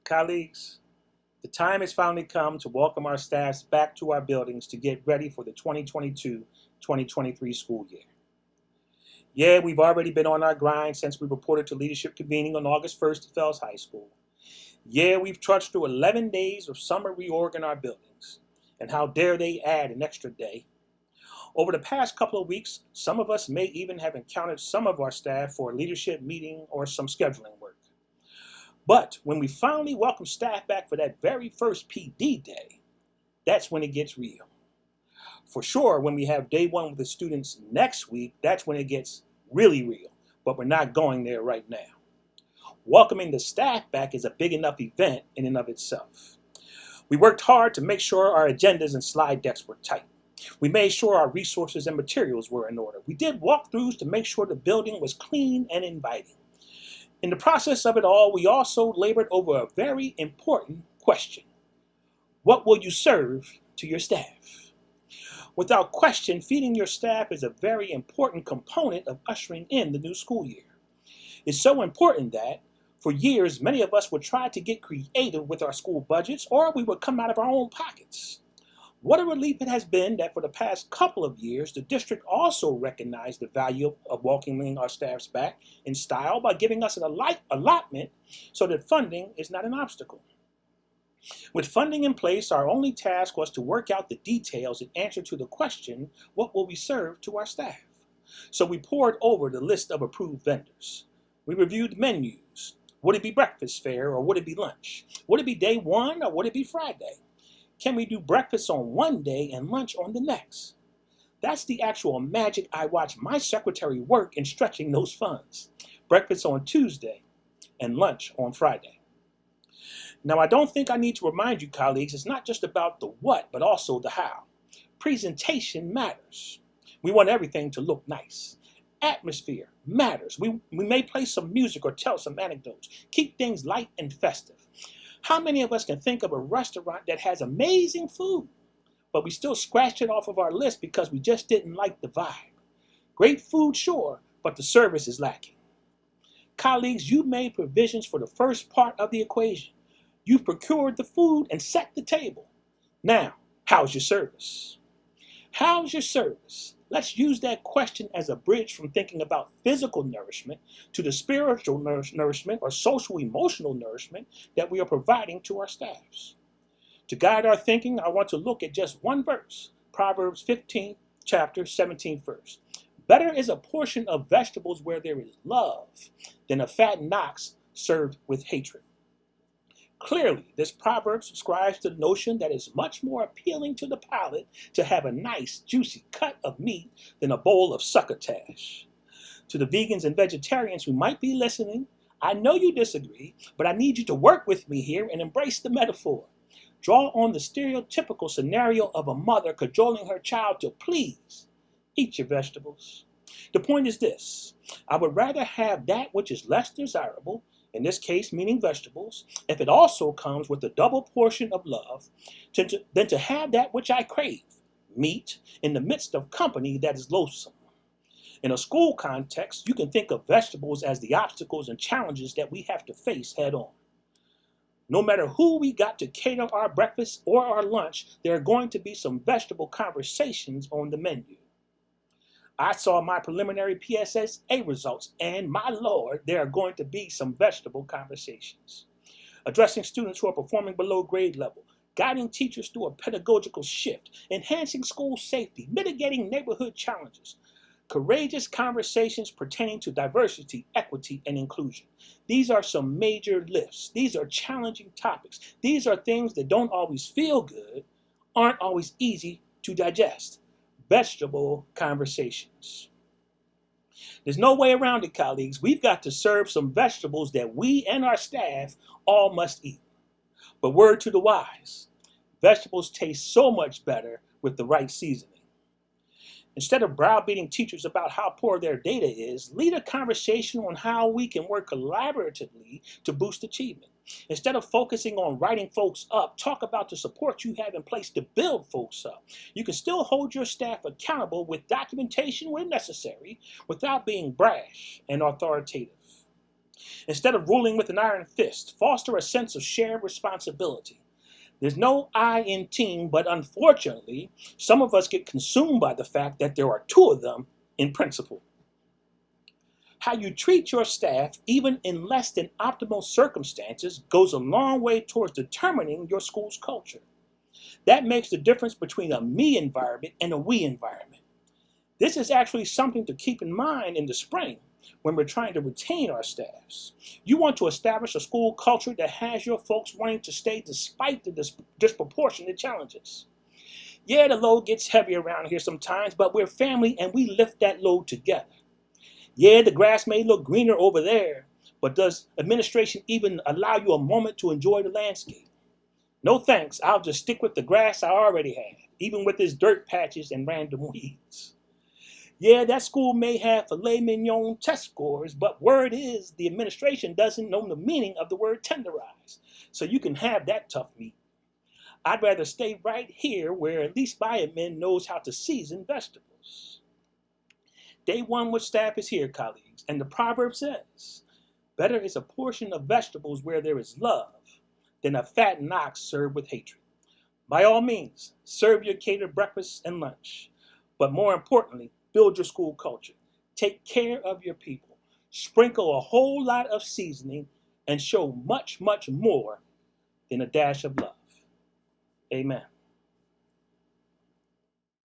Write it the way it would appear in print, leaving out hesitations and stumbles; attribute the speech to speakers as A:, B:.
A: Colleagues, the time has finally come to welcome our staffs back to our buildings to get ready for the 2022-2023 school year. Yeah, we've already been on our grind since we reported to leadership convening on August 1st at Fells High School. Yeah, we've trudged through 11 days of summer reorg in our buildings. And how dare they add an extra day. Over the past couple of weeks, some of us may even have encountered some of our staff for a leadership meeting or some scheduling work. But when we finally welcome staff back for that very first PD day, that's when it gets real. For sure, when we have day one with the students next week, that's when it gets really real. But we're not going there right now. Welcoming the staff back is a big enough event in and of itself. We worked hard to make sure our agendas and slide decks were tight. We made sure our resources and materials were in order. We did walkthroughs to make sure the building was clean and inviting. In the process of it all, we also labored over a very important question. What will you serve to your staff? Without question, feeding your staff is a very important component of ushering in the new school year. It's so important that, for years, many of us would try to get creative with our school budgets, or we would come out of our own pockets. What a relief it has been that for the past couple of years, the district also recognized the value of welcoming our staffs back in style by giving us an allotment so that funding is not an obstacle. With funding in place, our only task was to work out the details in answer to the question, what will we serve to our staff? So we poured over the list of approved vendors. We reviewed menus. Would it be breakfast fare or would it be lunch? Would it be day one or would it be Friday? Can we do breakfast on one day and lunch on the next? That's the actual magic I watch my secretary work in stretching those funds. Breakfast on Tuesday and lunch on Friday. Now, I don't think I need to remind you, colleagues, it's not just about the what, but also the how. Presentation matters. We want everything to look nice. Atmosphere matters. We may play some music or tell some anecdotes. Keep things light and festive. How many of us can think of a restaurant that has amazing food, but we still scratched it off of our list because we just didn't like the vibe? Great food, sure, but the service is lacking. Colleagues, you made provisions for the first part of the equation. You've procured the food and set the table. Now, how's your service? How's your service? Let's use that question as a bridge from thinking about physical nourishment to the spiritual nourishment or social-emotional nourishment that we are providing to our staffs. To guide our thinking, I want to look at just one verse, Proverbs 15, chapter 17 verse. Better is a portion of vegetables where there is love than a fattened ox served with hatred. Clearly, this proverb subscribes to the notion that it's much more appealing to the palate to have a nice, juicy cut of meat than a bowl of succotash. To the vegans and vegetarians who might be listening, I know you disagree, but I need you to work with me here and embrace the metaphor. Draw on the stereotypical scenario of a mother cajoling her child to please eat your vegetables. The point is this: I would rather have that which is less desirable, in this case meaning vegetables, if it also comes with a double portion of love, than to have that which I crave, meat, in the midst of company that is loathsome. In a school context, you can think of vegetables as the obstacles and challenges that we have to face head on. No matter who we got to cater our breakfast or our lunch, there are going to be some vegetable conversations on the menu. I saw my preliminary PSSA results, and my Lord, there are going to be some vegetable conversations. Addressing students who are performing below grade level, guiding teachers through a pedagogical shift, enhancing school safety, mitigating neighborhood challenges. Courageous conversations pertaining to diversity, equity, and inclusion. These are some major lifts. These are challenging topics. These are things that don't always feel good, aren't always easy to digest. Vegetable conversations. There's no way around it, colleagues. We've got to serve some vegetables that we and our staff all must eat. But word to the wise, vegetables taste so much better with the right seasoning. Instead of browbeating teachers about how poor their data is, lead a conversation on how we can work collaboratively to boost achievement. Instead of focusing on writing folks up, talk about the support you have in place to build folks up. You can still hold your staff accountable with documentation where necessary without being brash and authoritative. Instead of ruling with an iron fist, foster a sense of shared responsibility. There's no I in team, but unfortunately, some of us get consumed by the fact that there are two of them in principle. How you treat your staff, even in less than optimal circumstances, goes a long way towards determining your school's culture. That makes the difference between a me environment and a we environment. This is actually something to keep in mind in the spring when we're trying to retain our staffs. You want to establish a school culture that has your folks wanting to stay despite the disproportionate challenges. Yeah, the load gets heavy around here sometimes, but we're family and we lift that load together. Yeah, the grass may look greener over there, but does administration even allow you a moment to enjoy the landscape? No thanks, I'll just stick with the grass I already have, even with its dirt patches and random weeds. Yeah, that school may have filet mignon test scores, but word is the administration doesn't know the meaning of the word tenderize, so you can have that tough meat. I'd rather stay right here where at least my admin knows how to season vegetables. Day one with staff is here, colleagues, and the proverb says, better is a portion of vegetables where there is love than a fattened ox served with hatred. By all means, serve your catered breakfast and lunch, but more importantly, build your school culture. Take care of your people. Sprinkle a whole lot of seasoning and show much, much more than a dash of love. Amen.